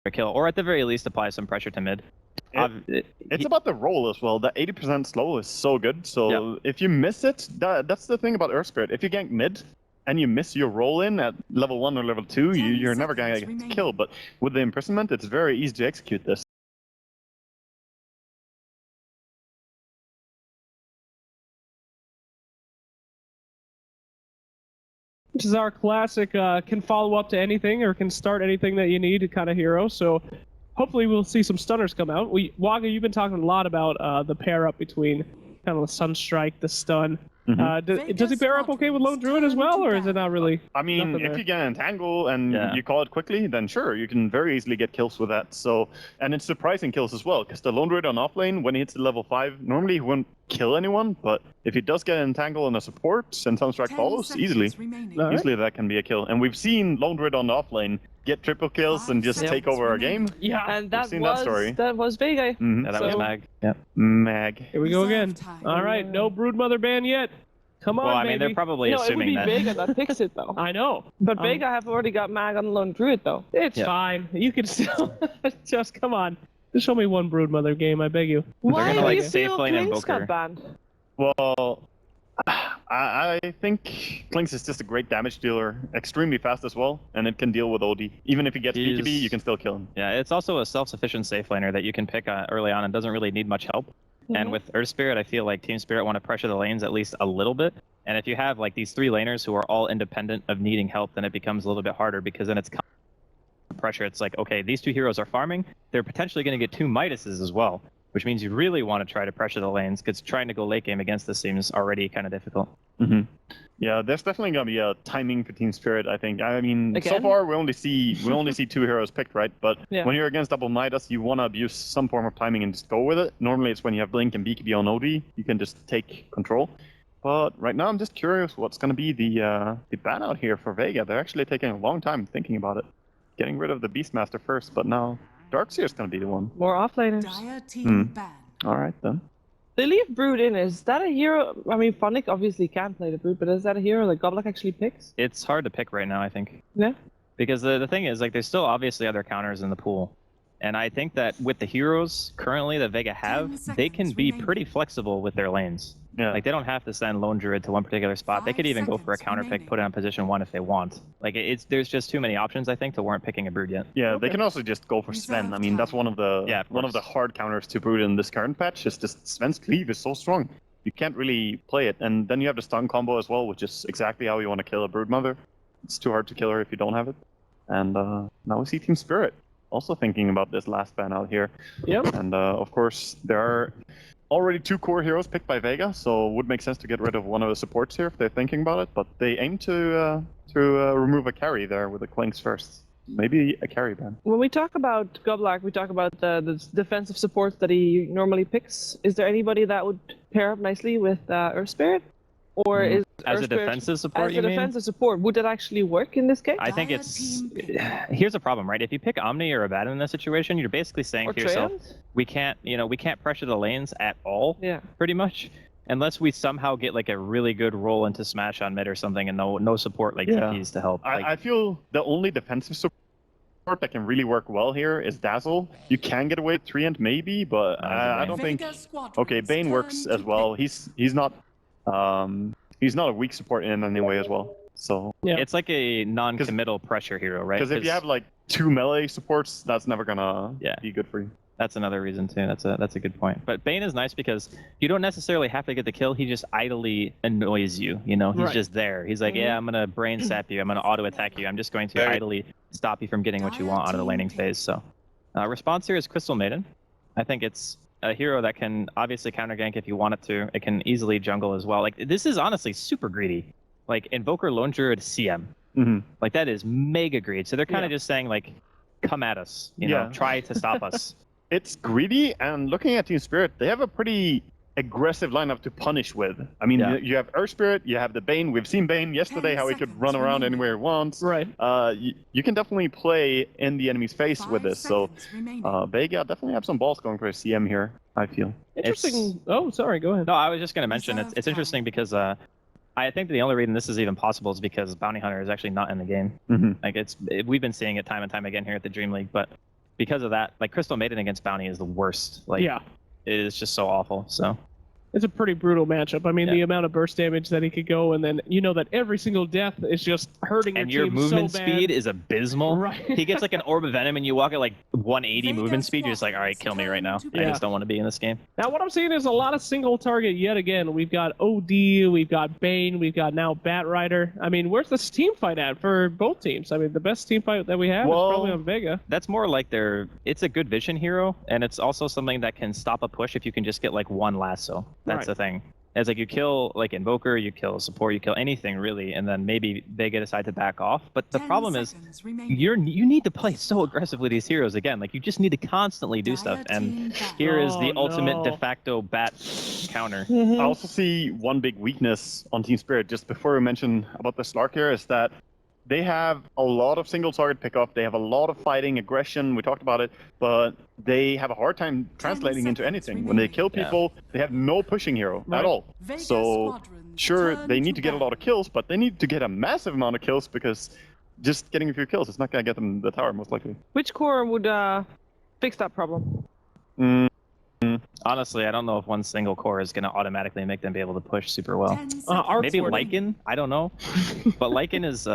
a kill, or at the very least apply some pressure to mid. It's about the roll as well. The 80% slow is so good. So if you miss it, that's the thing about Earth Spirit. If you gank mid and you miss your roll in at level 1 or level 2, you're never going to get the kill. But with the imprisonment, it's very easy to execute this. Which is our classic, can follow up to anything or can start anything that you need kind of hero. So hopefully we'll see some stunners come out. Waga, you've been talking a lot about the pair up between kind of the Sunstrike, the stun. Does he pair up okay with Lone Druid as well, or is it not really? I mean, if you get an entangle and you call it quickly, then sure, you can very easily get kills with that. So, and it's surprising kills as well, because the Lone Druid on offlane, when he hits the level 5, normally he wouldn't kill anyone, but if he does get an entangle and a support and Sunstrike follows, easily that can be a kill. And we've seen Lone Druid on the offlane get triple kills and just take over a game. Yeah, and that that was Vega. Yeah, that was Mag. Yeah, Mag. Here we go again. All right, no Broodmother ban yet. Come on, well, I mean, they're probably assuming that. It would be Vega that picks it, though. I know. But Vega have already got Mag on the Lone Druid, though. It's fine. You can still... just, come on. Just show me one Broodmother game, I beg you. Why do you feel Klinks got banned? Well, I think Klinks is just a great damage dealer, extremely fast as well, and it can deal with OD. Even if he gets BKB, you can still kill him. Yeah, it's also a self-sufficient safe laner that you can pick early on and doesn't really need much help. And with Earth Spirit, I feel like Team Spirit want to pressure the lanes at least a little bit. And if you have like these 3 laners who are all independent of needing help, then it becomes a little bit harder, because then it's pressure. It's like, okay, these 2 heroes are farming. They're potentially going to get 2 Midases as well, which means you really want to try to pressure the lanes, because trying to go late game against this seems already kind of difficult. Yeah, there's definitely gonna be a timing for Team Spirit, I think. I mean, so far we only see 2 heroes picked, right? But when you're against double Midas, you want to abuse some form of timing and just go with it. Normally it's when you have Blink and BKB on OD, you can just take control. But right now I'm just curious what's gonna be the ban out here for Vega. They're actually taking a long time thinking about it. Getting rid of the Beastmaster first, but now Darkseer's gonna be the one. More offlaners. Alright then. They leave Brood in. Is that a hero? I mean, Phonic obviously can play the Brood, but is that a hero that Goblik actually picks? It's hard to pick right now, I think. Yeah. Because the thing is, like, there's still obviously other counters in the pool. And I think that with the heroes currently that Vega have, they can be pretty flexible with their lanes. Yeah. Like, they don't have to send Lone Druid to one particular spot. They could even go for a counter pick, put it on position 1 if they want. Like, there's just too many options, I think, to warrant picking a Brood yet. Yeah, they can also just go for Sven. I mean, that's one of the hard counters to Brood in this current patch. Is just Sven's cleave is so strong. You can't really play it. And then you have the stun combo as well, which is exactly how you want to kill a Broodmother. It's too hard to kill her if you don't have it. And now we see Team Spirit also thinking about this last ban out here. Yep. And of course, there are already 2 core heroes picked by Vega, so it would make sense to get rid of one of the supports here if they're thinking about it. But they aim to remove a carry there with the Klinks first. Maybe a carry ban. When we talk about Goblik, we talk about the defensive supports that he normally picks. Is there anybody that would pair up nicely with Earth Spirit? Or is as Earth a defensive support, you mean? As a defensive support, would that actually work in this case? I think it's... Here's a problem, right? If you pick Omni or Abaddon in this situation, you're basically saying to yourself, we can't pressure the lanes at all, pretty much, unless we somehow get like a really good roll into Smash on mid or something and no support like TPs to help. I feel the only defensive support that can really work well here is Dazzle. You can get away with 3-end maybe, but I don't think... Okay, Bane works as well. He's not a weak support in any way as well. So it's like a non-committal pressure hero, right? Because if you have like 2 melee supports, that's never gonna be good for you. That's another reason too. That's a good point. But Bane is nice because you don't necessarily have to get the kill. He just idly annoys you. You know, he's just there. He's like, yeah, I'm gonna brain sap you. I'm gonna auto attack you. I'm just going to idly stop you from getting what you want out of the laning phase. So, response here is Crystal Maiden. I think it's a hero that can obviously counter gank if you want it to. It can easily jungle as well. Like, this is honestly super greedy. Like, Invoker Lone Druid CM. Like, that is mega greedy. So they're kind of just saying, like, come at us. You know, try to stop us. It's greedy, and looking at Team Spirit, they have a pretty aggressive lineup to punish with. I mean, you have Earth Spirit, you have the Bane. We've seen Bane yesterday, how he could run around anywhere he wants. Right. You can definitely play in the enemy's face with this. So Vega definitely have some balls going for a CM here, I feel. Interesting. Oh, sorry, go ahead. No, I was just going to mention, it's interesting because I think the only reason this is even possible is because Bounty Hunter is actually not in the game. Like, we've been seeing it time and time again here at the Dream League, but because of that, like Crystal Maiden against Bounty is the worst. Like, yeah. It is just so awful. So. It's a pretty brutal matchup. I mean, the amount of burst damage that he could go, and then you know that every single death is just hurting your team movement so bad. speed is abysmal. Right. He gets like an orb of venom, and you walk at like 180 movement speed. You're just like, all right, kill me right now. I just don't want to be in this game. Now, what I'm seeing is a lot of single target yet again. We've got OD, we've got Bane, we've got now Batrider. I mean, where's this team fight at for both teams? I mean, the best team fight that we have is probably on Vega. That's more like it's a good vision hero, and it's also something that can stop a push if you can just get like one lasso. That's the thing. It's like you kill like Invoker, you kill support, you kill anything really, and then maybe they decide to back off. But the problem is you need to play so aggressively these heroes again. Like you just need to constantly do stuff. And here is the ultimate de facto bat counter. I also see one big weakness on Team Spirit, just before we mention about the Slark here, is that they have a lot of single target pickup, they have a lot of fighting, aggression, we talked about it, but they have a hard time translating into anything. When they kill people, they have no pushing hero at all. So, sure, they need to get a lot of kills, but they need to get a massive amount of kills, because just getting a few kills is not going to get them the tower, most likely. Which core would fix that problem? Honestly, I don't know if one single core is going to automatically make them be able to push super well. Maybe Lycan? I don't know. But Lycan is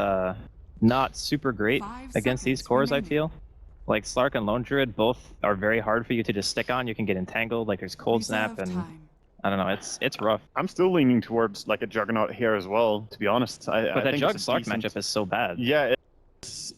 not super great against these cores, I feel. Like Slark and Lone Druid both are very hard for you to just stick on. You can get entangled, like there's Cold Snap, and I don't know, it's rough. I'm still leaning towards like a Juggernaut here as well, to be honest. But that Jug-Slark matchup is so bad. Yeah,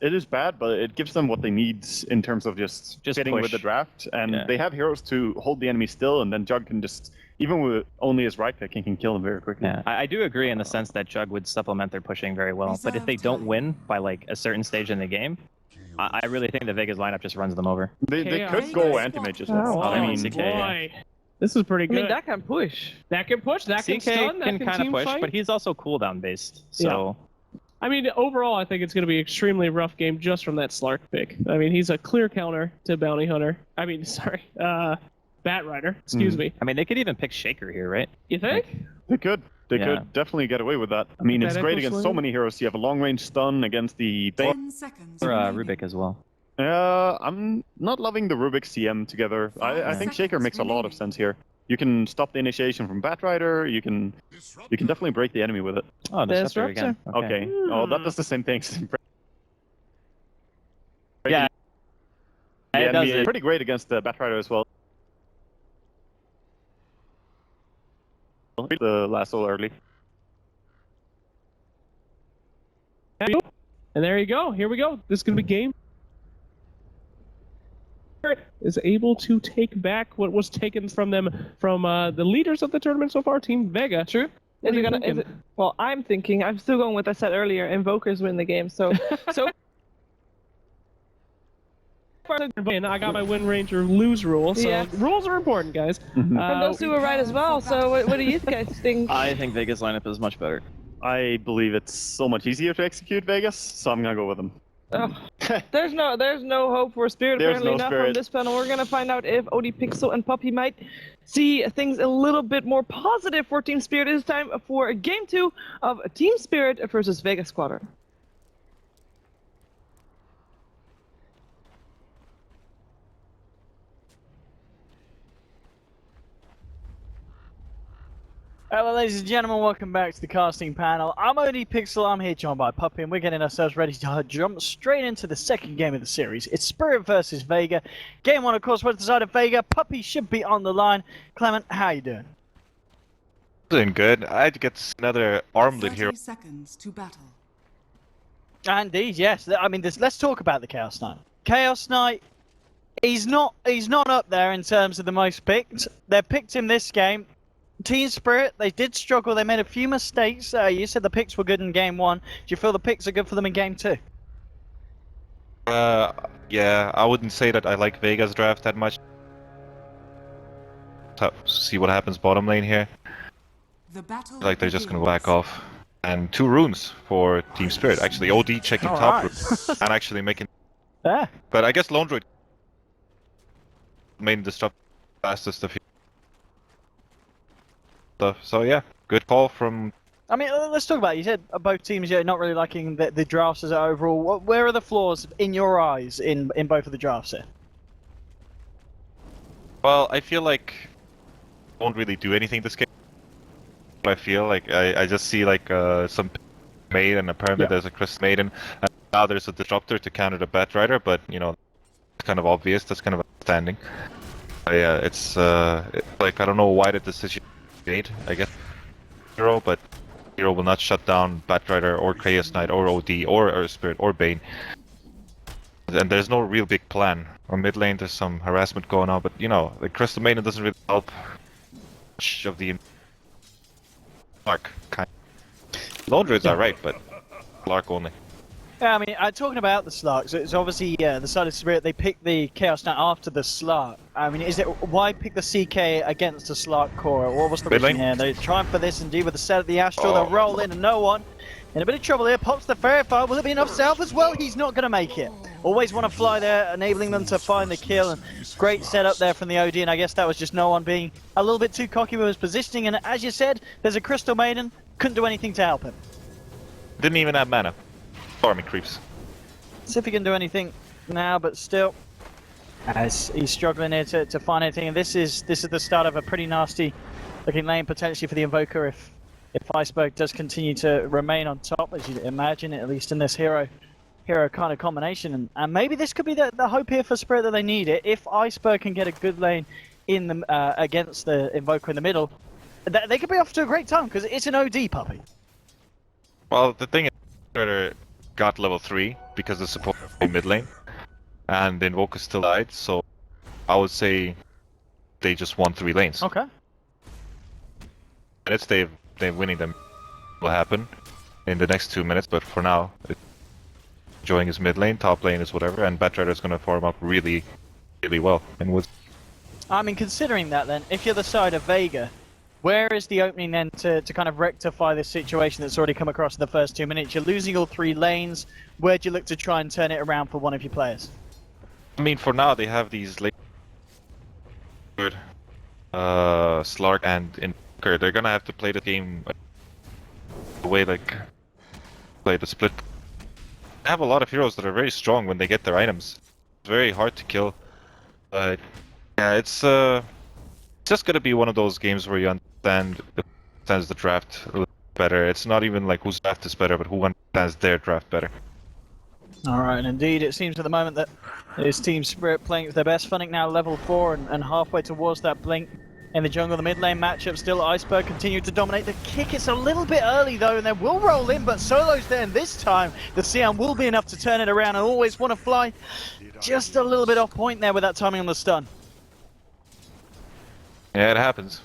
it is bad, but it gives them what they need in terms of just fitting with the draft. And they have heroes to hold the enemy still, and then Jug can just, even with only his right pick, he can kill them very quickly. Yeah, I do agree in the sense that Jug would supplement their pushing very well. But if they don't win by like a certain stage in the game, I really think the Vegas lineup just runs them over. They could go anti-mage as well. I mean, boy. This is pretty good. I mean, that can push. That can push. That can stun. That can kind of push, fight. but he's also cooldown based. So. Yeah. I mean, overall, I think it's going to be an extremely rough game just from that Slark pick. I mean, he's a clear counter to Bounty Hunter. I mean, sorry, Batrider. Excuse me. I mean, they could even pick Shaker here, right? You think? They could. They could definitely get away with that. I mean, it's great against so many heroes. You have a long-range stun against the Bane. Or Rubik as well. I'm not loving the Rubik CM together. I think Shaker makes a lot of sense here. You can stop the initiation from Batrider. You can definitely break the enemy with it. Oh, Disruptor again. Okay. Oh, that does the same thing. Yeah. It does pretty great against the Batrider as well. The lasso early. And there you go. Here we go. This is going to be game. Is able to take back what was taken from them from the leaders of the tournament so far, Team Vega. True. Well, I'm still going with what I said earlier. Invokers win the game. So and I got my win range or lose rule. So rules are important, guys. And those two are right as well. So what do you guys think? I think Vegas lineup is much better. I believe it's so much easier to execute Vegas, so I'm gonna go with them. Oh. there's no hope for Spirit. Apparently not from this panel. We're gonna find out if OD Pixel and Puppy might see things a little bit more positive for Team Spirit. It is time for Game 2 of Team Spirit versus Vega Squadron. Hello ladies and gentlemen, welcome back to the casting panel. I'm OD Pixel, I'm here joined by Puppy, and we're getting ourselves ready to jump straight into the second game of the series. It's Spirit versus Vega. Game 1, of course, was decided Vega. Puppy should be on the line. Clement, how you doing? Doing good. I'd get another armlet hero. 30 seconds to battle. Indeed, yes. I mean, let's talk about the Chaos Knight. Chaos Knight, he's not up there in terms of the most picked. They picked him this game. Team Spirit, they did struggle. They made a few mistakes. You said the picks were good in Game 1. Do you feel the picks are good for them in Game 2? Yeah, I wouldn't say that I like Vega's draft that much. See what happens bottom lane here. Like they're just gonna back off. And 2 runes for Team Spirit. Actually, OD checking top rune and actually making. But I guess Lone Druid main disrupt fastest of stuff. So yeah, good call from. I mean, let's talk about it. You said both teams not really liking the drafts as overall. Where are the flaws in your eyes in both of the drafts here? Well, I feel like I won't really do anything this game. I feel like I just see like some maid, and apparently there's a Crystal Maiden, and now there's a Disruptor to counter the Batrider, but you know, it's kind of obvious, that's kind of understanding. Yeah, it's like I don't know why the decision was made, I guess, Hero, but Hero will not shut down Batrider or Chaos Knight or OD or Earth Spirit or Bane. And there's no real big plan. On mid lane there's some harassment going on, but you know, the Crystal Maiden doesn't really help much of the Lark kind. Lone Druids are right, but Lark only. Yeah, I mean, talking about the Slark, so it's obviously the side of Spirit, they picked the Chaos Knight after the Slark. I mean, why pick the CK against the Slark core? What was the reason here? They're trying for this indeed with the set of the Astral, they'll roll in and no one. In a bit of trouble here, pops the Fairy Fire, will it be enough self as well? He's not going to make it. Always want to fly there, enabling them to find the kill, and great setup there from the OD, and I guess that was just no one being a little bit too cocky with his positioning, and as you said, there's a Crystal Maiden, couldn't do anything to help him. Didn't even have mana. Farming creeps. See if he can do anything now, but still, as he's struggling here to find anything, and this is the start of a pretty nasty looking lane potentially for the Invoker if Iceberg does continue to remain on top, as you'd imagine, at least in this hero kind of combination, and maybe this could be the hope here for Spirit that they need it. If Iceberg can get a good lane in the against the Invoker in the middle, they could be off to a great time because it's an OD puppy. Well, the thing is, Spirit got level 3 because it's supposed to be mid lane, and the Invoker still died, so I would say they just won 3 lanes. Okay. Minutes they're winning them will happen in the next 2 minutes, but for now, enjoying his mid lane, top lane is whatever, and Batrider is going to farm up really, really well. And with, I mean, considering that, then, if you're the side of Vega, where is the opening then to kind of rectify this situation that's already come across in the first 2 minutes? You're losing all 3 lanes. Where do you look to try and turn it around for one of your players? I mean, for now they have these late Slark and Invoker. They're gonna have to play the game the way like play the split. They have a lot of heroes that are very strong when they get their items. It's very hard to kill. But yeah, it's just gonna be one of those games where you understands the draft a little better. It's not even like whose draft is better, but who understands their draft better. Alright, and indeed it seems at the moment that it's Team Spirit playing at their best. Funnick now level 4 and halfway towards that blink in the jungle. The mid lane matchup still Iceberg continue to dominate. The kick, it's a little bit early though, and they will roll in, but Solo's there, and this time the Sion will be enough to turn it around and always want to fly. Just a little bit off point there with that timing on the stun. Yeah, it happens.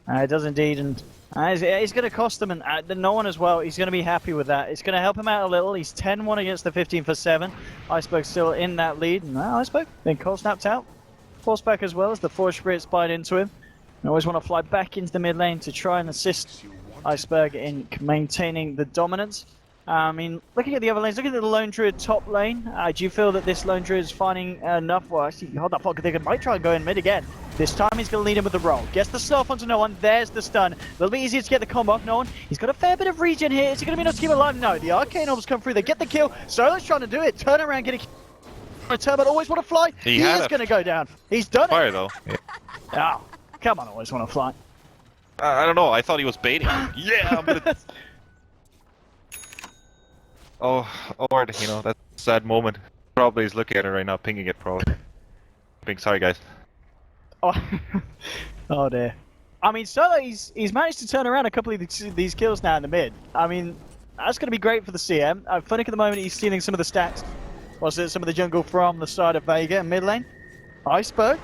It does indeed, and it's going to cost them, and no one as well. He's going to be happy with that. It's going to help him out a little. He's 10-1 against the 15-7. Iceberg still in that lead. And now Iceberg being cold snapped out. Force back as well as the Force Spirit spied into him. I always want to fly back into the mid lane to try and assist Iceberg in maintaining the dominance. I mean, looking at the other lanes, looking at the Lone Druid top lane, do you feel that this Lone Druid is finding enough? Well, actually, hold that fuck, they might try and go in mid again. This time he's going to lead him with the roll. Gets the stuff onto no one. There's the stun. A little bit easier to get the combo off no one. He's got a fair bit of regen here. Is he going to be enough to keep him alive? No. The Arcane Orbs come through. They get the kill. Solo's trying to do it. Turn around, get a kill. Return, but always want to fly. He is going to go down. He's done fire, it. Though. Yeah. Oh, come on, always want to fly. I don't know. I thought he was baiting. Yeah, I'm gonna... Oh, Lord, you know, that's a sad moment. Probably he's looking at it right now, pinging it probably. Sorry, guys. Oh, oh dear. I mean, Solo, he's managed to turn around a couple of these kills now in the mid. I mean, that's going to be great for the CM. Funnick at the moment, he's stealing some of the stacks. Was it some of the jungle from the side of Vega in mid lane? Iceberg.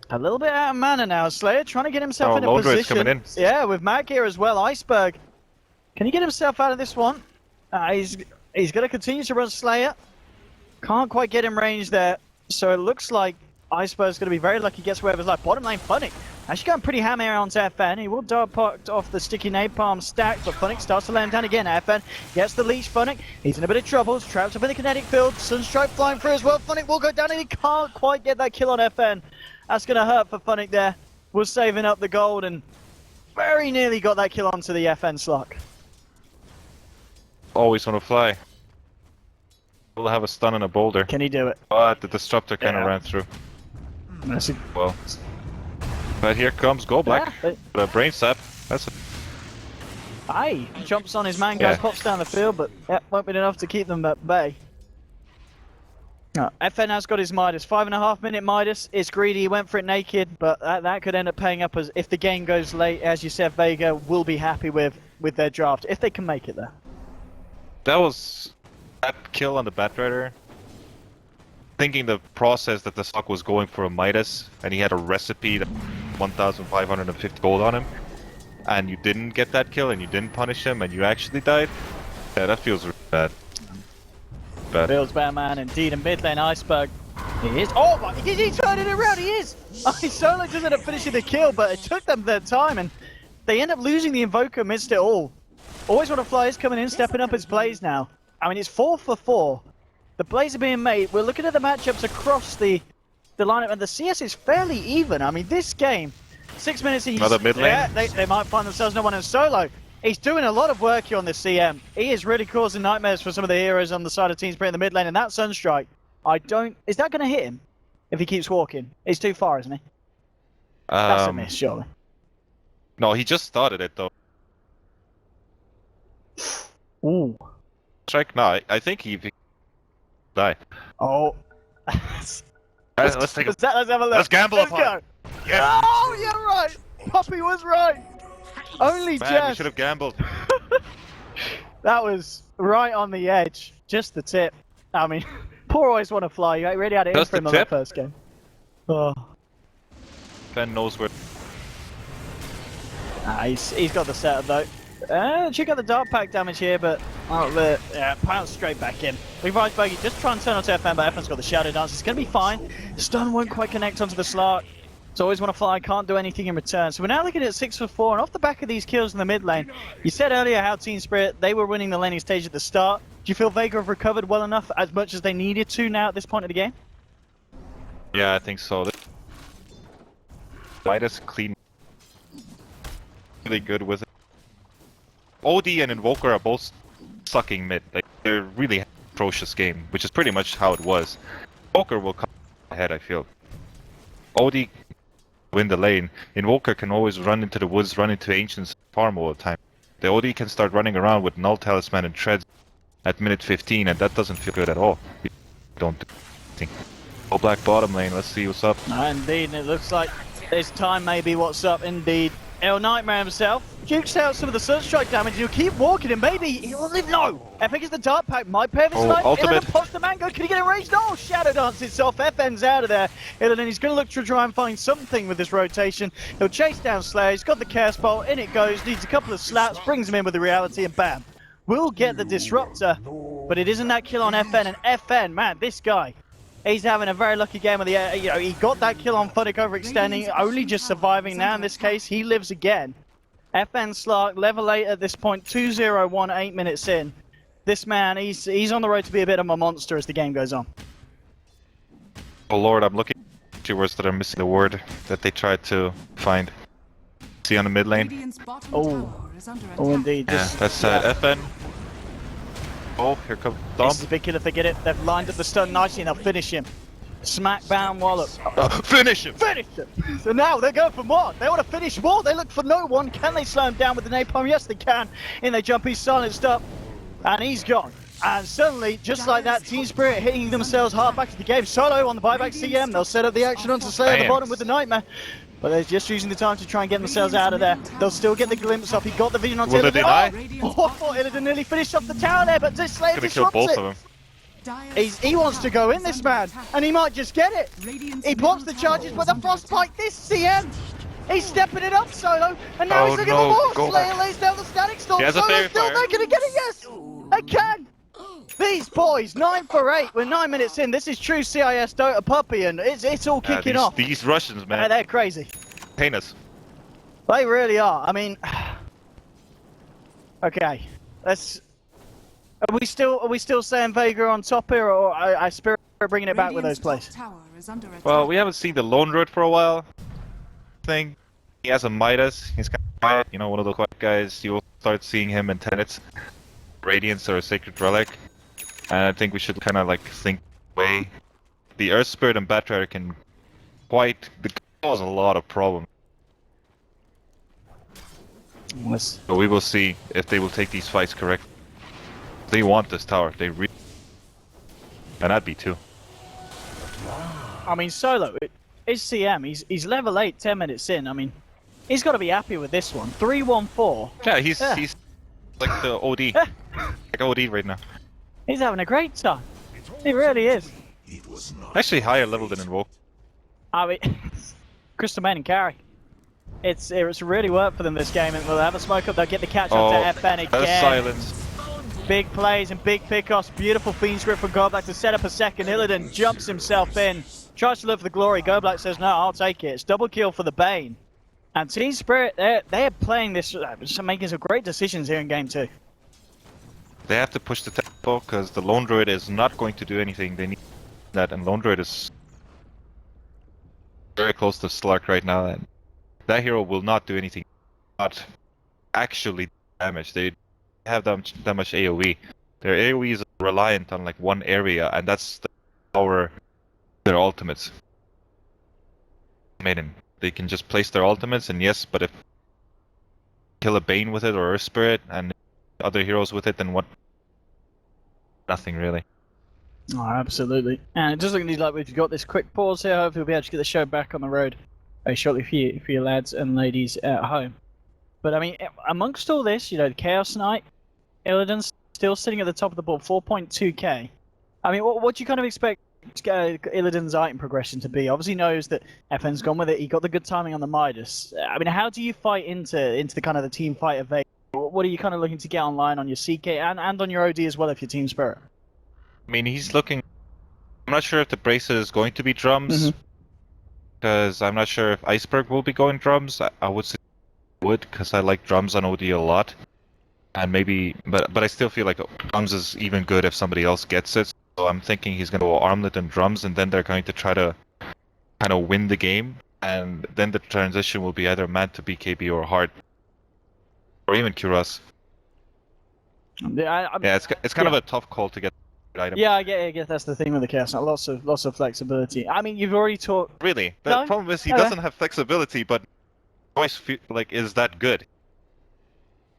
A little bit out of mana now. Slayer trying to get himself in a position. Coming in. Yeah, with Mag here as well. Iceberg. Can he get himself out of this one? He's going to continue to run Slayer. Can't quite get in range there. So it looks like Iceberg's going to be very lucky. Gets away with his life. Bottom lane, Funnick. Actually going pretty hammer onto FN. He will dart parked off the sticky napalm stack, but Funnick starts to lay him down again. FN gets the leash. Funnick, he's in a bit of trouble. He's trapped up in the kinetic field. Sunstrike flying through as well. Funnick will go down and he can't quite get that kill on FN. That's going to hurt for Funnick there. Was saving up the gold and very nearly got that kill onto the FN slot. Always want to fly. We'll have a stun and a boulder. Can he do it? But the disruptor kind of ran through. Well, but here comes Go Black. Yeah, The brain sap. That's. Aye, jumps on his man, guy pops down the field, but won't be enough to keep them at bay. No, FN has got his Midas. 5.5 minute Midas. It's greedy. He went for it naked, but that could end up paying up as if the game goes late. As you said, Vega will be happy with their draft if they can make it there. That kill on the Batrider. Thinking the process that the stock was going for a Midas, and he had a recipe that 1,550 gold on him, and you didn't get that kill, and you didn't punish him, and you actually died. Yeah, that feels really bad. Feels bad, man. Indeed, a mid lane Iceberg. He is. Oh my! He's turning it around. He is. Solo does end up finishing the kill, but it took them their time, and they end up losing the Invoker amidst it all. Always Want to Fly is coming in, stepping up his plays now. I mean, it's 4 for 4. The plays are being made. We're looking at the matchups across the lineup, and the CS is fairly even. I mean, this game, 6 minutes. Another mid lane. Yeah, they might find themselves no one in solo. He's doing a lot of work here on this CM. He is really causing nightmares for some of the heroes on the side of Team Spirit in the mid lane, and that Sunstrike, is that going to hit him if he keeps walking? He's too far, isn't he? That's a miss, surely. No, he just started it, though. Ooh. Strike? No, I think he die. Oh. Let's have a look. Let's gamble Let's upon it. Yeah. Oh, you're right. Puppy was right. Only Man, we should have gambled. That was right on the edge. Just the tip. I mean, poor Always Want to Fly. You really had it in for him on that first game. Oh. Ben knows where. He's got the setup though. She got the Dark Pack damage here, but pounce straight back in. Revive Bogey, just try and turn onto FN, but FN's got the Shadow Dance. It's going to be fine. Stun won't quite connect onto the Slark. So Always Want to Fly, can't do anything in return. So we're now looking at 6 for 4, and off the back of these kills in the mid lane, you said earlier how Team Spirit, they were winning the laning stage at the start. Do you feel Vega have recovered well enough, as much as they needed to now at this point of the game? Yeah, I think so. Midas clean. Really good with it. OD and Invoker are both sucking mid. Like, they're really atrocious game, which is pretty much how it was. Invoker will come ahead, I feel. OD win the lane. Invoker can always run into the woods, run into Ancients, farm all the time. The OD can start running around with Null Talisman and Treads at minute 15, and that doesn't feel good at all. Don't think. Go Black bottom lane, let's see what's up. Indeed, and it looks like this time may be what's up indeed. El Nightmare himself jukes out some of the Sunstrike damage. He'll keep walking and maybe he will live. No! I think it's the Dark Pack. Might pay for his life. Ultimate. Pops the Mango. Can he get enraged? No! Shadow Dance itself. FN's out of there. Illidan, he's going to look to try and find something with this rotation. He'll chase down Slayer. He's got the Chaos Bolt. In it goes. Needs a couple of slaps. Brings him in with the reality and bam. We'll get the Disruptor. But it isn't that kill on FN. And FN, man, this guy. He's having a very lucky game of the air. You know, he got that kill on Fuddick overextending, only just surviving now. In this case, he lives again. FN Slark, level 8 at this point, 2-0-1, 8 minutes in. This man, he's on the road to be a bit of a monster as the game goes on. Oh lord, I'm looking at two words that are missing the word that they tried to find. See on the mid lane? Oh indeed. Yeah, that's FN. Oh, here comes Dom. This is a big kill if they get it. They've lined up the stun nicely and they'll finish him. Smack, bam, wallop. Finish him! Finish him! So now they're going for more. They want to finish more. They look for no one. Can they slow him down with the napalm? Yes, they can. In they jump. He's silenced up. And he's gone. And suddenly, just like that, Team Spirit hitting themselves hard back to the game. Solo on the buyback CM. They'll set up the action onto Slayer at the bottom with the Nightmare. But they're just using the time to try and get themselves out of there. They'll still get the glimpse off. He got the vision onto Illidan. Oh, Illidan nearly finished off the tower there, but this Slayer disrupts both it. of them. He wants to go in, this man, and he might just get it. He blocks the charges, but the Frostbite, this CM, he's stepping it up, Solo, and now he's looking for more. Slayer lays down the static storm. Solo's still there. Can he get it? Yes, they can. These boys, 9 for 8. We're 9 minutes in. This is true CIS Dota puppy, and it's all kicking off. These Russians, man. They're crazy. Heinous. They really are. I mean, okay. Let's. Are we still saying Vega on top here, or I Spirit bringing it back with those plays? Well, we haven't seen the Lone Road for a while. He has a Midas. He's kind of quiet, you know, one of the quiet guys. You'll start seeing him in Tenets, Radiance or a Sacred Relic. And I think we should kind of like think way. The Earth Spirit and Batrider can quite cause a lot of problems. So we will see if they will take these fights correct. They want this tower. They really, and I'd be too. I mean, Solo, it's CM. He's level 8, 10 minutes in. I mean, he's got to be happy with this one. 3-1-4. Yeah, he's like the OD, like OD right now. He's having a great time. He really is. Actually, higher level than Invoke. I mean, Crystal Main and carry. It's really worked for them this game, and they'll have a smoke up. They'll get the catch up to FN again. That's silence. Big plays and big pickoffs. Beautiful Fiend's Grip for Goblack to set up a second. Illidan jumps himself in, tries to look for the glory. Goblack says, "No, I'll take it." It's double kill for the Bane. And Team Spirit, they're playing this, making some great decisions here in game 2. They have to push the tempo because the Lone Droid is not going to do anything. They need that, and Lone Droid is very close to Slark right now, and that hero will not do anything, not actually damage. They have that much AoE. Their AoE is reliant on like one area, and that's the power their ultimates. Maiden. They can just place their ultimates, and yes, but if kill a Bane with it or Earth Spirit and other heroes with it, then what? Nothing really. Oh, absolutely. And it does look like we've got this quick pause here. Hopefully we'll be able to get the show back on the road very shortly for you lads and ladies at home. But I mean, amongst all this, you know, the Chaos Knight, Illidan's still sitting at the top of the board, 4.2k. I mean, what do you kind of expect Illidan's item progression to be? Obviously knows that FN's gone with it. He got the good timing on the Midas. I mean, how do you fight into the kind of the team fight of Vega? What are you kind of looking to get online on your CK and on your OD as well if you're Team Spirit? I mean, he's looking. I'm not sure if the bracelet is going to be drums, because I'm not sure if Iceberg will be going drums. I would say would, because I like drums on OD a lot, and maybe, but I still feel like drums is even good if somebody else gets it. So I'm thinking he's going to go armlet and drums, and then they're going to try to kind of win the game, and then the transition will be either Mad to BKB or Hard, or even Kuras. Yeah, it's kind of a tough call to get. Item. Yeah, I guess that's the thing with the Chaos Knight. Lots of flexibility. I mean, you've already talked. Really, the problem is he doesn't have flexibility, but always feel like is that good?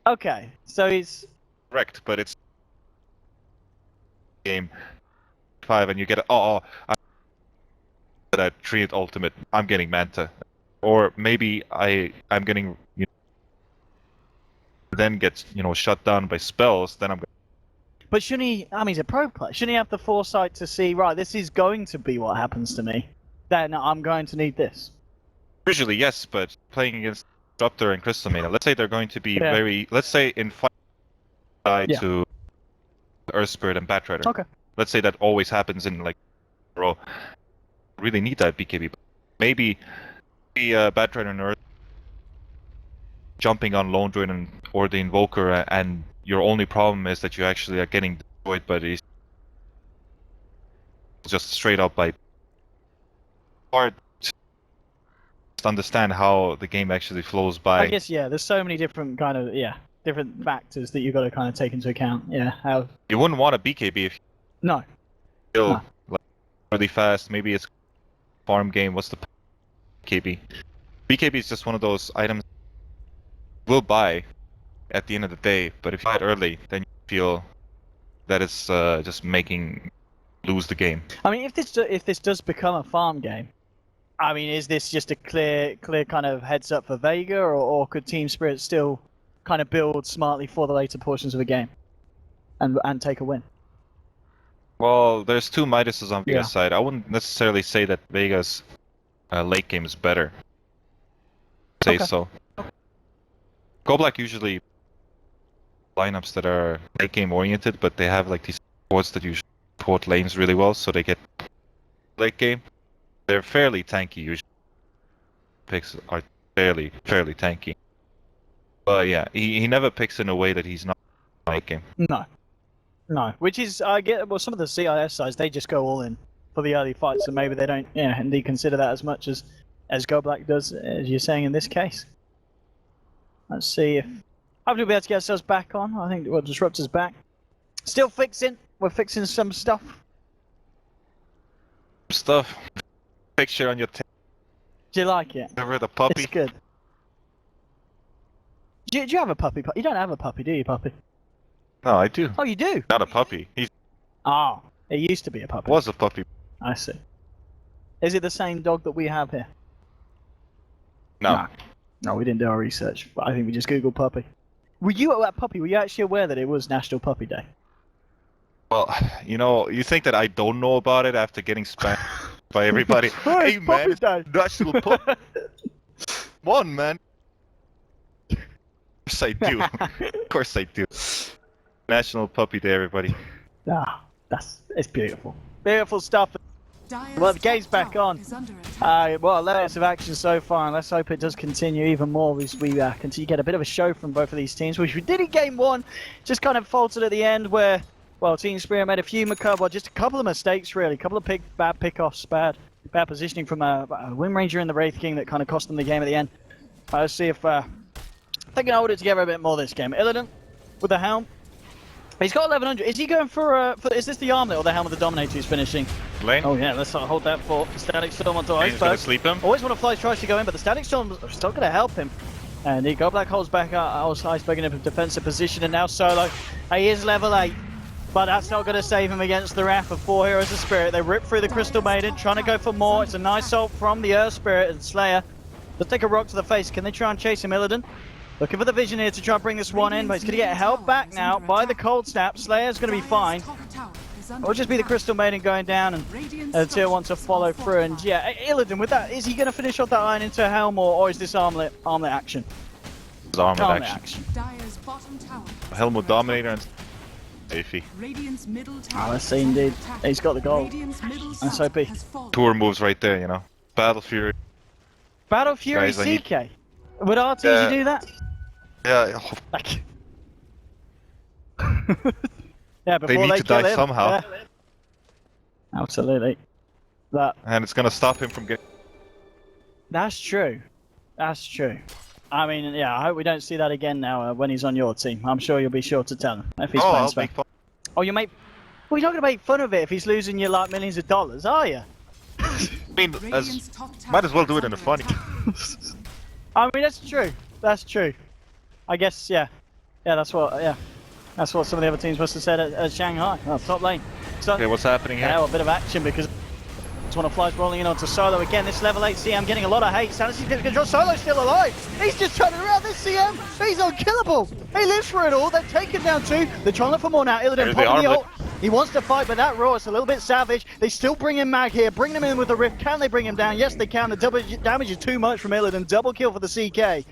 Okay, so he's correct, but it's game 5, and you get I treated ultimate. I'm getting Manta, or maybe I'm getting then gets shut down by spells. Then I'm. But shouldn't he, I mean, he's a pro player, shouldn't he have the foresight to see, right, this is going to be what happens to me, then I'm going to need this? Usually, yes, but playing against Disruptor and Crystal Maiden, let's say they're going to be very, let's say in fight to Earth Spirit and Batrider. Okay. Let's say that always happens in like a row. Really need that BKB. Maybe Batrider and Earth jumping on Lone Droid or the Invoker, and your only problem is that you actually are getting destroyed, but it's just straight up by hard to understand how the game actually flows by. I guess there's so many different kind of different factors that you've got to kind of take into account. How you wouldn't want a BKB if no. Still like really fast. Maybe it's farm game. What's the BKB? BKB is just one of those items we'll buy at the end of the day, but if you buy it early, then you feel that it's just making lose the game. I mean, if this does become a farm game, I mean, is this just a clear kind of heads up for Vega, or could Team Spirit still kind of build smartly for the later portions of the game and take a win? Well, there's two Midases on Vega's side. I wouldn't necessarily say that Vega's late game is better. So. Go Black usually lineups that are late game oriented, but they have like these supports that usually support lanes really well, so they get late game. They're fairly tanky usually. Picks are fairly tanky. But yeah, he never picks in a way that he's not late game. No. Which is some of the CIS sides, they just go all in for the early fights, so maybe they don't indeed consider that as much as Go Black does, as you're saying in this case. Let's see if hopefully we'll be able to get ourselves back on. I think Disruptor's back. Still fixing. We're fixing some stuff. Picture on your Do you like it? Never the puppy. It's good. Do you have a puppy? You don't have a puppy, do you, puppy? No, I do. Oh, you do? Not a puppy. He's Oh, it used to be a puppy. was a puppy. I see. Is it the same dog that we have here? No. No, we didn't do our research. But I think we just Googled puppy. Were you at that puppy? Were you actually aware that it was National Puppy Day? Well, you know, you think that I don't know about it after getting spanked by everybody? Hey man, it's National Puppy. One man. Of course I do. Of course I do. National Puppy Day, everybody. Ah, it's beautiful. Beautiful stuff. Well, the game's back on. Well, lots of action so far, and let's hope it does continue even more as we continue to get a bit of a show from both of these teams, which we did in Game 1. Just kind of faltered at the end where, well, Team Spirit made a few just a couple of mistakes, really. A couple of bad pickoffs, bad positioning from a Wind Ranger and the Wraith King that kind of cost them the game at the end. Let's see if they can hold it together a bit more this game. Illidan with the helm. He's got 1100. Is he going for is this the armlet or the helm of the Dominator he's finishing? Lane? Oh yeah, let's hold that for Static Storm onto Lane's gonna Iceberg. sleep him. Always want to fly tries to go in, but the Static Storm are still going to help him. And he got Black Hole's back out, Iceberg in a defensive position, and now Solo. He is level 8, but that's not going to save him against the wrath of 4 Heroes of Spirit. They rip through the Crystal Maiden, trying to go for more. It's a nice ult from the Earth Spirit and Slayer. Let's take a rock to the face. Can they try and chase him, Illidan? Looking for the vision here to try and bring this one in, but he's going to get held back now by the cold snap. Slayer's going to be fine. It'll just be the Crystal Maiden going down and Tier 1 to follow through. And yeah, Illidan with that, is he going to finish off that iron into a helm or is this armlet action? It's armlet action. Helm with Dominator and Afy. Oh, let's see indeed. He's got the gold. That's OP. Tour moves right there, you know. Battle Fury. Battle Fury Guys, CK. Would RTS do that? Yeah. Like... yeah, before they need to die him. somehow. Yeah. Absolutely. That. And it's gonna stop him from getting. That's true. That's true. I mean, yeah, I hope we don't see that again now when he's on your team. I'm sure you'll be sure to tell him if he's playing I'll make fun. Oh, you make... Well, you're not going to make fun of it if he's losing you like millions of dollars, are you? I mean, might as well do it in a funny. I mean, that's true. That's true. I guess, yeah. Yeah, that's what some of the other teams must have said at Shanghai. Oh, top lane. So, Okay, what's happening here? Yeah, a bit of action because one of Flies rolling in onto Solo again. This level 8 CM getting a lot of hate. Sanity gets control. Solo's still alive. He's just turning around. This CM, he's unkillable. He lives for it all. They've taken down 2. They're trying to look for more now. Illidan popping the ult. He wants to fight, but that Raw is a little bit savage. They still bring in Mag here, bring him in with the Rift. Can they bring him down? Yes, they can. The double damage is too much from Illidan. Double kill for the CK.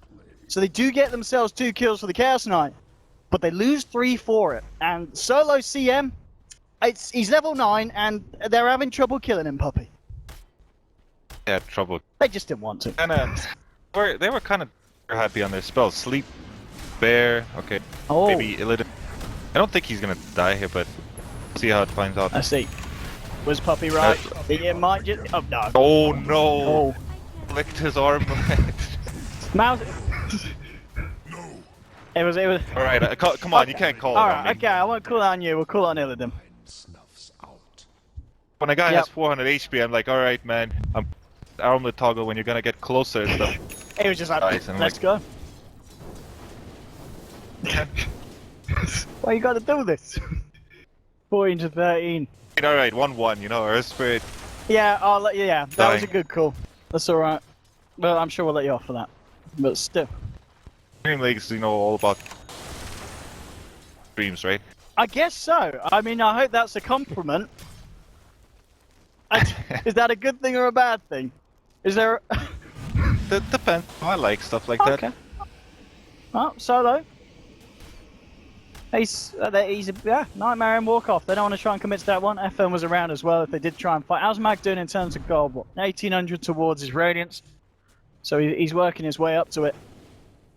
So they do get themselves 2 kills for the Chaos Knight, but they lose 3 for it. And Solo CM, he's level 9, and they're having trouble killing him, puppy. Yeah, trouble. They just didn't want to. And they were kind of happy on their spells. Sleep, Bear, okay. Oh. Maybe Illidan. I don't think he's gonna die here, but see how it finds out. I see. Was Puppy right? It might just. Oh no. Oh no! Oh. Licked his arm. Mouse. It was. Alright, come on, you can't call it on me. Alright, okay, I won't call it on you. We'll call it on Illidan. When a guy has 400 HP, I'm like, alright, man. I'm armlet toggle when you're gonna get closer and stuff. It was just like, let's go. Why you gotta do this? 14 to 13. Alright, 1-1, you know, Earth Spirit. Yeah, that was a good call. That's alright. Well, I'm sure we'll let you off for that. But still. Dream League's, you know, all about dreams, right? I guess so. I mean, I hope that's a compliment. Is that a good thing or a bad thing? Is there... That depends. I like stuff like that. Well, Solo. He's Nightmare and walk off. They don't want to try and commit to that one. FM was around as well if they did try and fight. How's Mag doing in terms of gold? What, 1800 towards his Radiance. So he's working his way up to it.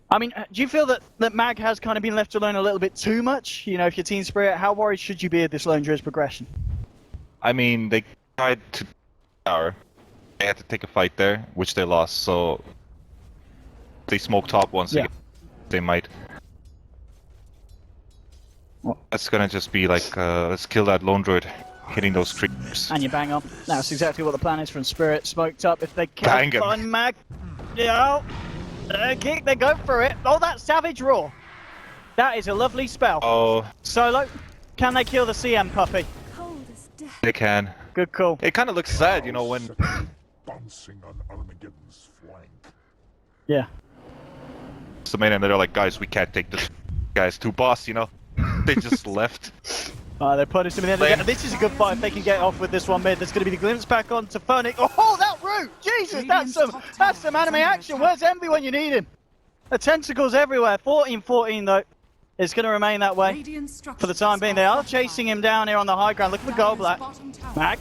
I mean, do you feel that Mag has kind of been left alone a little bit too much? You know, if you're Team Spirit, how worried should you be at this Lone Druid's progression? I mean, they tried to tower. They had to take a fight there, which they lost, so they smoke top once again. They might. Well, that's gonna just be like, let's kill that lone druid. hitting those creeps. And you bang on. That's exactly what the plan is from Spirit. Smoked up. If they can find Mag, kick, they go for it. Oh, that Savage Roar. That is a lovely spell. Oh. Solo, can they kill the CM puppy? They can. Good call. It kind of looks sad, you know, when... Bouncing on Armageddon's flank. Yeah. The main and they're like, guys, we can't take this guys to boss, you know? They just left. They punished him in the end. This is a good fight if they can get off with this one mid. There's going to be the glimpse back onto Phoenix. Oh, that root! Jesus, that's some anime action. Where's Envy when you need him? The tentacles everywhere. 14-14 though. It's going to remain that way for the time being. They are chasing him down here on the high ground. Look at the Gold Black. Mag.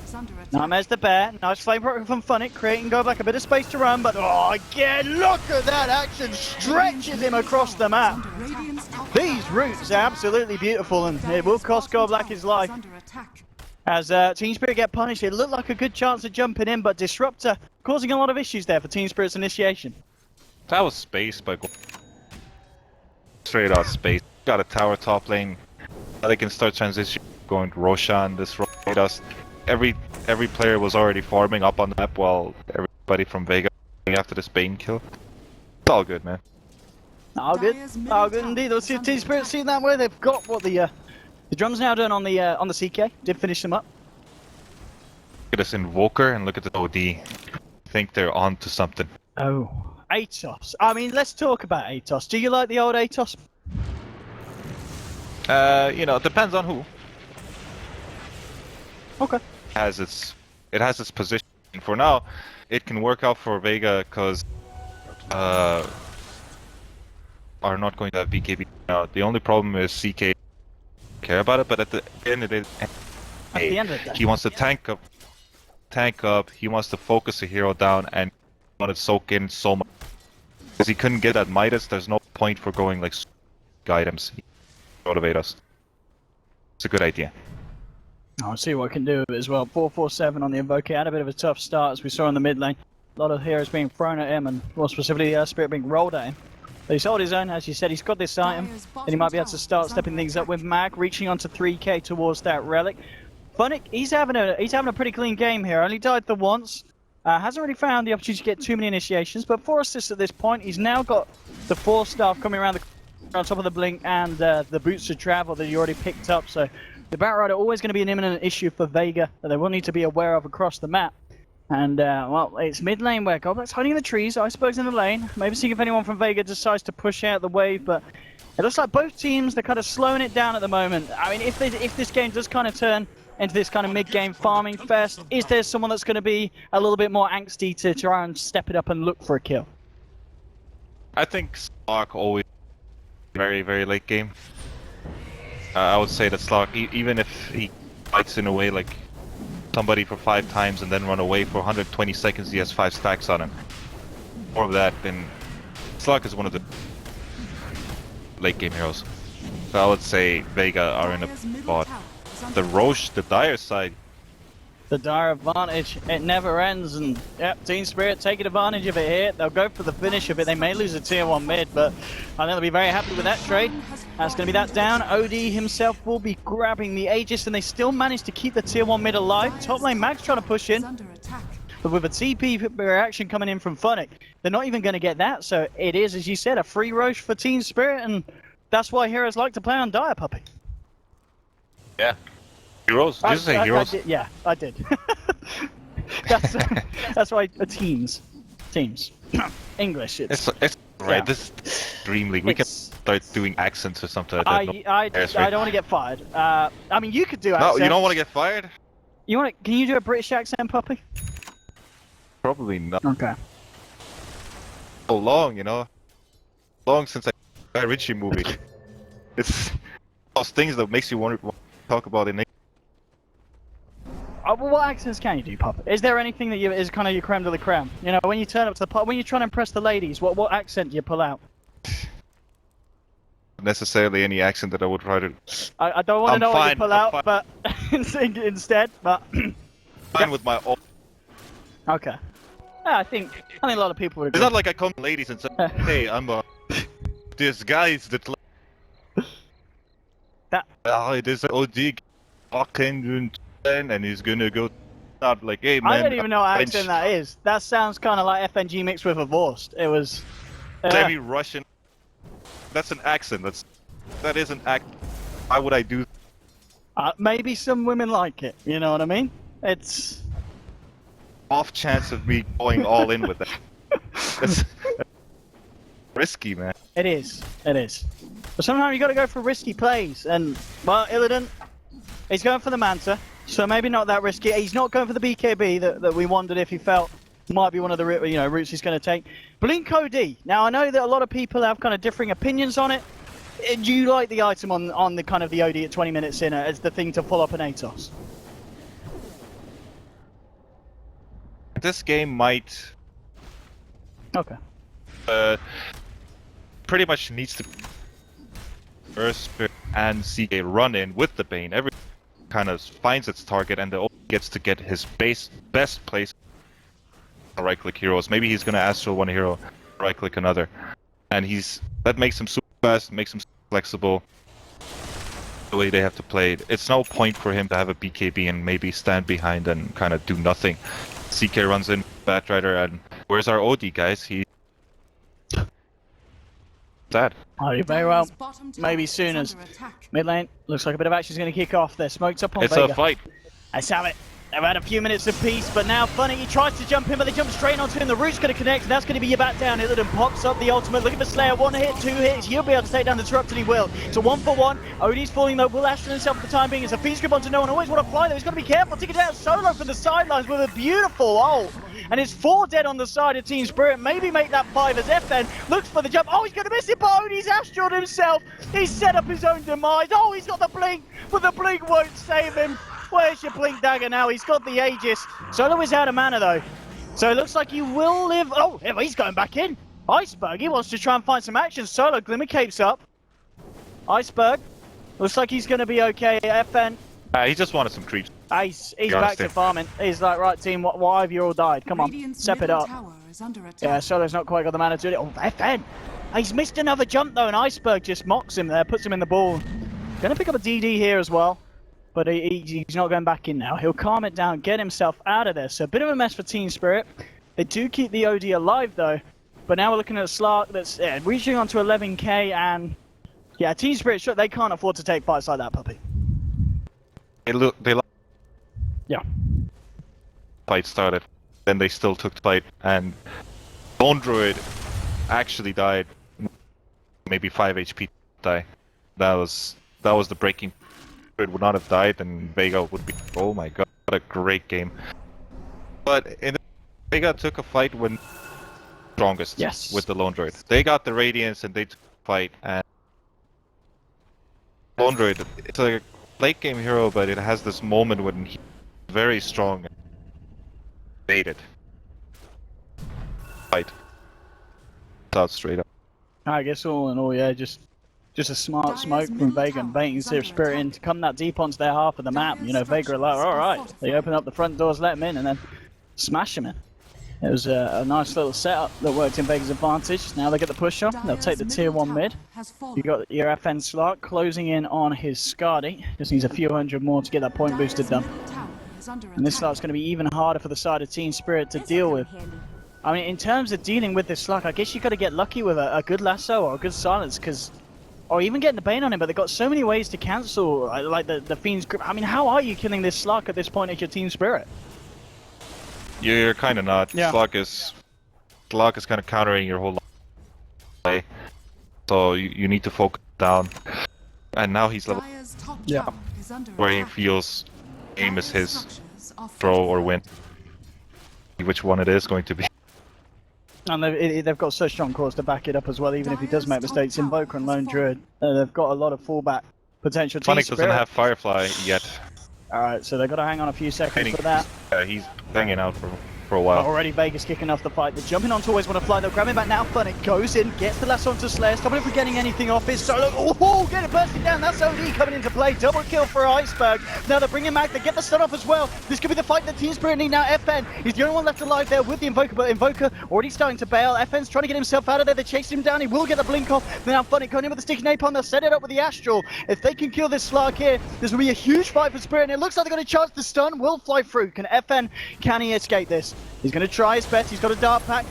Nightmare's the bear. Nice flame proc from Funnick, creating Gold Black a bit of space to run. But oh, again, look at that action. Stretches him across the map. These routes are absolutely beautiful, and it will cost Gold Black his life. As Team Spirit get punished, it looked like a good chance of jumping in, but Disruptor causing a lot of issues there for Team Spirit's initiation. That was space, but straight out space. Got a tower top lane. Now they can start transitioning, going to Roshan, this us. Every player was already farming up on the map while everybody from Vega after this Bane kill. It's all good, man. All good. All good indeed. Those Team Spirit see that way. They've got what the drums now done on the CK. Did finish them up. Look at this Invoker and look at the OD. I think they're on to something. Oh, Atos. I mean, let's talk about Atos. Do you like the old Atos? You know, it depends on who. Okay. It has its position. For now, it can work out for Vega because are not going to have BKB now. The only problem is CK care about it, but at the end of the day, he wants to tank up. He wants to focus a hero down and want to soak in so much. Because he couldn't get that Midas, there's no point for going like items. Motivate us. It's a good idea. I'll see what I can do as well. 4-4-7 on the Invoker. Had a bit of a tough start as we saw in the mid lane. A lot of heroes being thrown at him and more specifically Spirit being rolled at him. But he's held his own, as you said, he's got this item. And he might be able to start stepping things up with Mag, reaching onto 3k towards that relic. Funnick, he's having a pretty clean game here. Only died the once. Hasn't really found the opportunity to get too many initiations, but 4 assists at this point. He's now got the 4 staff coming around on top of the blink and the boots to travel that he already picked up. So the Batrider always going to be an imminent issue for Vega that they will need to be aware of across the map. And well, it's mid lane where Goldblack's hiding in the trees, Iceberg's in the lane. Maybe seeing if anyone from Vega decides to push out the wave, but it looks like both teams, they're kind of slowing it down at the moment. I mean, if this game does kind of turn into this kind of mid-game farming fest, is there someone that's going to be a little bit more angsty to try and step it up and look for a kill? I think Slark always very, very late game. I would say that Slark, even if he fights in a way like somebody for 5 times and then run away for 120 seconds, he has 5 stacks on him. More of that, then Slark is one of the late game heroes. So I would say Vega are in a spot. The Roche, the Dire side. The Dire advantage, it never ends, and yep, Team Spirit taking advantage of it here. They'll go for the finish of it. They may lose a tier 1 mid, but I think they'll be very happy with that trade. That's going to be that down. OD himself will be grabbing the Aegis, and they still manage to keep the tier 1 mid alive. Top lane Mag's trying to push in, but with a TP reaction coming in from Funnick, they're not even going to get that. So it is, as you said, a free Roche for Team Spirit, and that's why heroes like to play on Dire Puppy. Yeah. Heroes? Did you say heroes? Yeah, I did. that's why teams. English. It's right. Yeah. This is Dream League. We can start doing accents or something. I don't want to get fired. I mean, you could do accents. No, you don't want to get fired? You want to? Can you do a British accent, Puppy? Probably not. Okay. So long, you know. Long since I saw a Richie movie. It's those things that makes you want to talk about in English. Well, what accents can you do, Pop? Is there anything that is kind of your creme de la creme? You know, when you turn up to the pub, when you're trying to impress the ladies, what accent do you pull out? Necessarily any accent that I would try to. I don't want to know what you pull out, but instead, but. Fine with my own. Okay. Yeah, I think a lot of people would agree. It's not like I come to ladies and say, "Hey, I'm this guy's that." It is OD fucking and he's gonna go out like, hey man. I don't even know what accent that is. That sounds kind of like FNG mixed with a Vorst. It was semi-Russian. That's an accent. That is an act. Why would I do? Maybe some women like it. You know what I mean? It's off chance of me going all in with that. That's risky, man. It is. It is. But sometimes you got to go for risky plays, and well, Illidan, he's going for the Manta, so maybe not that risky. He's not going for the BKB that we wondered if he felt might be one of the routes he's going to take. Blink OD. Now I know that a lot of people have kind of differing opinions on it. Do you like the item on the kind of the OD at 20 minutes in as the thing to pull up an Atos? This game might. Okay. Pretty much needs to Earth Spirit and CK run in with the Bane. Every kind of finds its target, and the OD gets to get his best place. Right-click heroes. Maybe he's gonna astral one hero, right-click another, and that makes him super fast, makes him flexible. The way they have to play it, it's no point for him to have a BKB and maybe stand behind and kind of do nothing. CK runs in, Batrider, and where's our OD, guys? He's dead. Oh, you very well. Maybe soon as mid lane looks like a bit of action's going to kick off. They're smoked up on Vega. It's a fight. Let's have it. They've had a few minutes of peace, but now Funny, he tries to jump in, but they jump straight onto him. The root's going to connect, and that's going to be your back down. Illidan pops up the ultimate. Look at the Slayer. 1 hit, 2 hits. He'll be able to take down the Disrupt, and he will. So 1-for-1. OD's falling, though. Will Ashton himself for the time being. It's a Fiend's Grip onto no one. Always want to fly, though. He's got to be careful. Take it down solo from the sidelines with a beautiful ult. And it's 4 dead on the side of Team Spirit. Maybe make that 5 as FN looks for the jump. Oh, he's going to miss it, but OD's astraled himself. He's set up his own demise. Oh, he's got the blink, but the blink won't save him. Where's your blink dagger now? He's got the Aegis. Solo is out of mana though. So it looks like he will live. Oh, he's going back in. Iceberg, he wants to try and find some action. Solo, Glimmer Cape's up. Iceberg, looks like he's going to be okay. FN. He just wanted some creeps. He's back to farming. He's like, right team, why have you all died? Come on, step it up. Yeah, Solo's not quite got the mana to do it. Oh, FN. He's missed another jump though, and Iceberg just mocks him there, puts him in the ball. Gonna pick up a DD here as well. But he's not going back in now. He'll calm it down, get himself out of there. So a bit of a mess for Team Spirit. They do keep the OD alive though. But now we're looking at a Slark that's reaching on to 11k, and yeah, Team Spirit, sure, they can't afford to take fights like that, puppy. Yeah. Fight started. Then they still took the fight, and Lone Druid actually died. Maybe 5 HP die. That was the breaking. It would not have died, and Vega would be. Oh my god, what a great game! But Vega took a fight when strongest with the Lone Droid. They got the Radiance and they took a fight, and Lone Droid, it's like a late game hero, but it has this moment when he's very strong and baited. Fight. Out straight up. I guess all in all, yeah, just a smart smoke from Vega and baiting their Spirit in to come that deep onto their half of the map. You know, Vega are like, alright, they open up the front doors, let him in, and then smash him in. It was a nice little setup that worked in Vega's advantage. Now they get the push on, they'll take the tier 1 mid. You got your FN Slark closing in on his Skadi. Just needs a few hundred more to get that point boosted done. And this Slark's going to be even harder for the side of Team Spirit to deal with. I mean, in terms of dealing with this Slark, I guess you got to get lucky with a good lasso or a good silence, or even getting the Bane on him, but they've got so many ways to cancel, like the Fiend's Grip. I mean, how are you killing this Slark at this point as your Team Spirit? You're kind of not. Yeah. Slark is kind of countering your whole play, so you need to focus down. And now he's level where he feels aim is his, throw or win. Which one it is going to be. And they've got such strong cores to back it up as well, even if he does make mistakes. Invoker and Lone Druid, they've got a lot of fallback potential. Tonic doesn't have Firefly yet. Alright, so they've got to hang on a few seconds for that. Yeah, he's hanging out for for a while. Already Vega's kicking off the fight. They're jumping on to always want to fly. They'll grab him back now. Funnick goes in, gets the last onto Slayer. Stopping him from getting anything off his solo. Oh, get it bursting down. That's OD coming into play. Double kill for Iceberg. Now they're bringing back. They get the stun off as well. This could be the fight that Team Spirit need now. FN is the only one left alive there with the Invoker, but Invoker already starting to bail. FN's trying to get himself out of there. They chased him down. He will get the blink off. Now Funnick going in with the sticky napalm. They'll set it up with the Astral. If they can kill this Slark here, this will be a huge fight for Spirit. And it looks like they're going to charge the stun. Will fly through. Can he escape this? He's going to try his best. He's got a dart pack.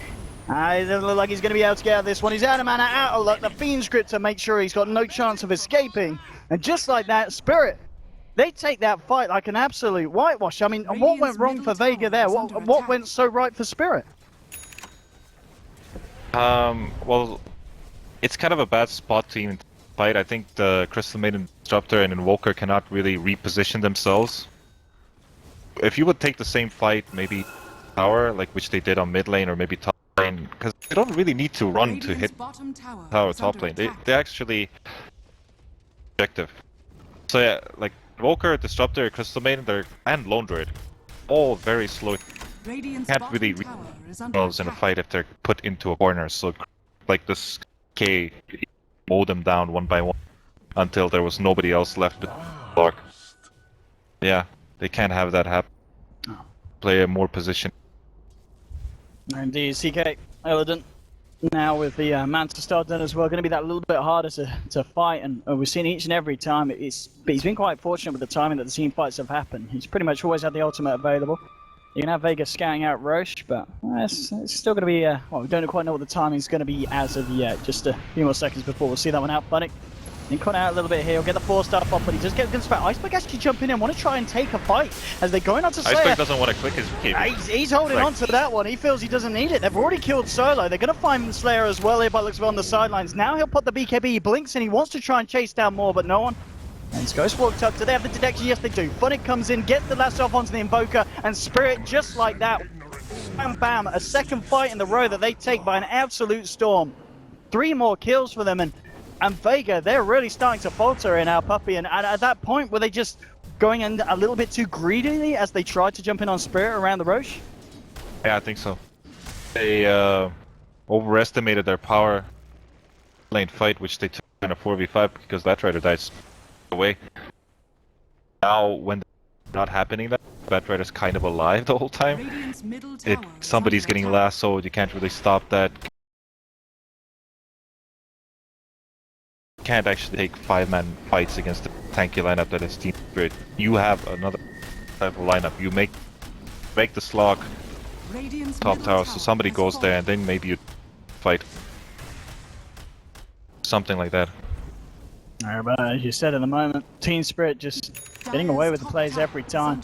It doesn't look like he's going to be able to get out of this one. He's out of mana, out of luck. The Fiend script to make sure he's got no chance of escaping. And just like that, Spirit, they take that fight like an absolute whitewash. I mean, what went wrong for Vega there? What went so right for Spirit? Well, it's kind of a bad spot to even fight. I think the Crystal Maiden Disruptor and Invoker cannot really reposition themselves. If you would take the same fight, maybe tower, like which they did on mid lane, or maybe top lane, because they don't really need to run to hit tower top lane. They actually objective. So yeah, like Invoker, Disruptor, Crystal Maiden, and Lone Druid, all very slow. Can't really read themselves in a fight if they're put into a corner. So like this K mow them down one by one until there was nobody else left to block. Yeah. They can't have that happen. Play a more position. Indeed, CK Elegant now with the Manta Star done as well. Going to be that little bit harder to fight, and we've seen each and every time. He's been quite fortunate with the timing that the team fights have happened. He's pretty much always had the ultimate available. You can have Vega scouting out Roche, but it's still going to be. Well, we don't quite know what the timing's going to be as of yet. Just a few more seconds before we'll see that one out. Funnick. He cut out a little bit here, he'll get the 4-star off, but he does get a good spot. Iceberg actually jumping in, want to try and take a fight as they're going on to Slayer. Iceberg doesn't want to click his KB. He's holding on to that one, he feels he doesn't need it. They've already killed Solo, they're going to find Slayer as well here, but looks well on the sidelines. Now he'll put the BKB, he blinks and he wants to try and chase down more, but no one. And his Ghost walked up. Do they have the detection? Yes, they do. Funnick comes in, gets the last off onto the Invoker, and Spirit, just like that, bam, bam, a second fight in the row that they take by an absolute storm. 3 more kills for them, and Vega, they're really starting to falter in our puppy, and at that point, were they just going in a little bit too greedily as they tried to jump in on Spirit around the Roche? Yeah, I think so. They overestimated their power lane fight, which they took in a 4v5 because Batrider died away. Now, when they're not happening, that Batrider's kind of alive the whole time. Somebody's getting lassoed, you can't really stop that. Can't actually take 5-man fights against the tanky lineup that is Team Spirit. You have another type of lineup. You make the slog top tower, so somebody goes there, and then maybe you fight. Something like that. But as you said in the moment, Team Spirit just getting away with the plays every time.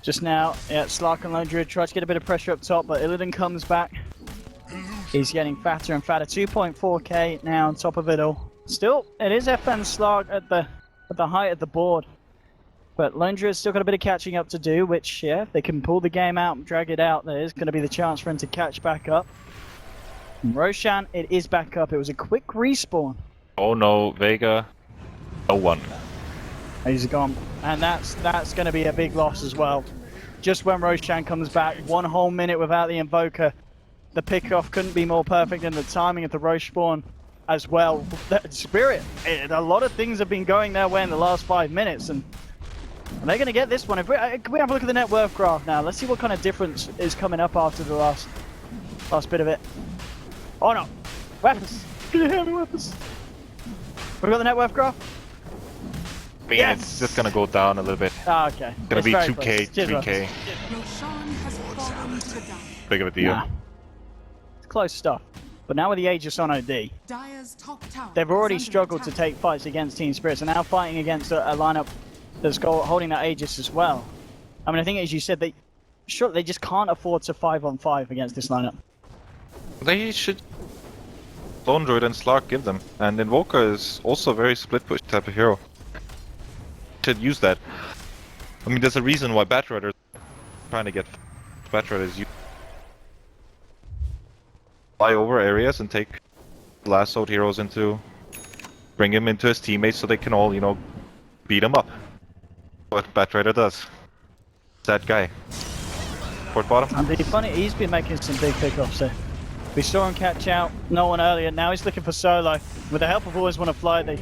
Just now, yeah, Slark and Lone Druid tries to get a bit of pressure up top, but Illidan comes back. He's getting fatter and fatter. 2.4k now on top of it all. Still, it is FN Slark at the height of the board. But Lone Druid's still got a bit of catching up to do, which, yeah, if they can pull the game out and drag it out, there is going to be the chance for him to catch back up. And Roshan, it is back up. It was a quick respawn. Oh no, Vega. No one. He's gone. And that's going to be a big loss as well. Just when Roshan comes back, 1 whole minute without the Invoker. The pickoff couldn't be more perfect, and the timing of the Roche spawn as well. Spirit, a lot of things have been going their way in the last 5 minutes, and they're going to get this one. If we have a look at the net worth graph now, let's see what kind of difference is coming up after the last bit of it. Oh no! Weapons! Can you hear me, weapons? We got the net worth graph? I mean, yes! It's just going to go down a little bit. Oh, okay. It's going to be 2k, 3k. Big of a deal. Nah. It's close stuff. But now with the Aegis on OD, they've already struggled to take fights against Team Spirit, and now fighting against a lineup that's holding that Aegis as well. I mean, I think as you said, they just can't afford to 5-on-5 against this lineup. They should Lone Druid and Slark give them, and Invoker is also a very split push type of hero. Should use that. I mean, there's a reason why Batrider is trying to get Batrider is fly over areas and take lassoed heroes bring him into his teammates so they can all, you know, beat him up. What Batrider does. That guy. Port bottom. And the funny, he's been making some big pickoffs there. We saw him catch out no one earlier. Now he's looking for solo. With the help of Always Wanna Fly, they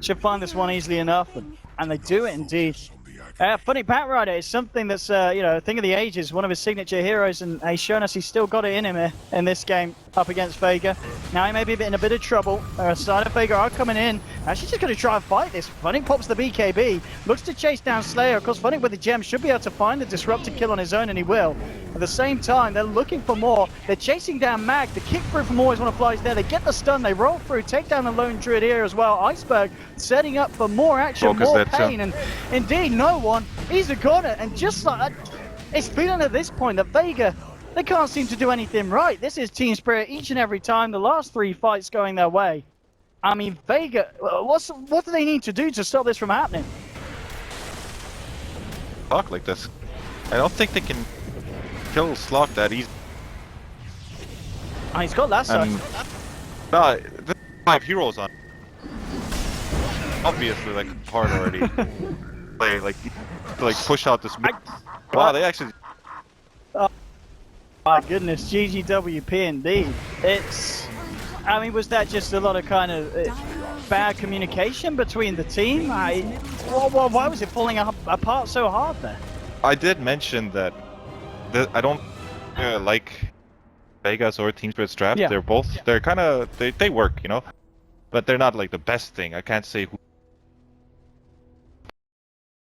should find this one easily enough, and they do it indeed. Funny Bat Rider is something that's, you know, a thing of the ages, one of his signature heroes, and he's shown us he's still got it in him here in this game up against Vega. Now he may be in a bit of trouble. Side of Vega are coming in. Actually just going to try and fight this. Funny pops the BKB, looks to chase down Slayer. Of course, Funny with the gem should be able to find the disruptor kill on his own, and he will. At the same time, they're looking for more. They're chasing down Mag. The kick through from Always Wanna Fly is there. They get the stun. They roll through, take down the lone druid here as well. Iceberg setting up for more action, more pain, and indeed no one. He's a corner, and just like that, it's feeling at this point that Vega, they can't seem to do anything right. This is team spirit each and every time. The last 3 fights going their way. I mean, Vega, what do they need to do to stop this from happening? Talk like this. I don't think they can kill Slock that easy. Oh, he's got lasso. No, there's 5 heroes on. Obviously, like hard already. Play like push out this. Wow, they actually. Oh my goodness, GGWP indeed. It's. I mean, was that just a lot of kind of bad communication between the team? Why was it falling apart so hard there? I did mention that I don't like Vegas or Team Spirit's draft. Yeah. They're kind of they work, you know, but they're not like the best thing. I can't say who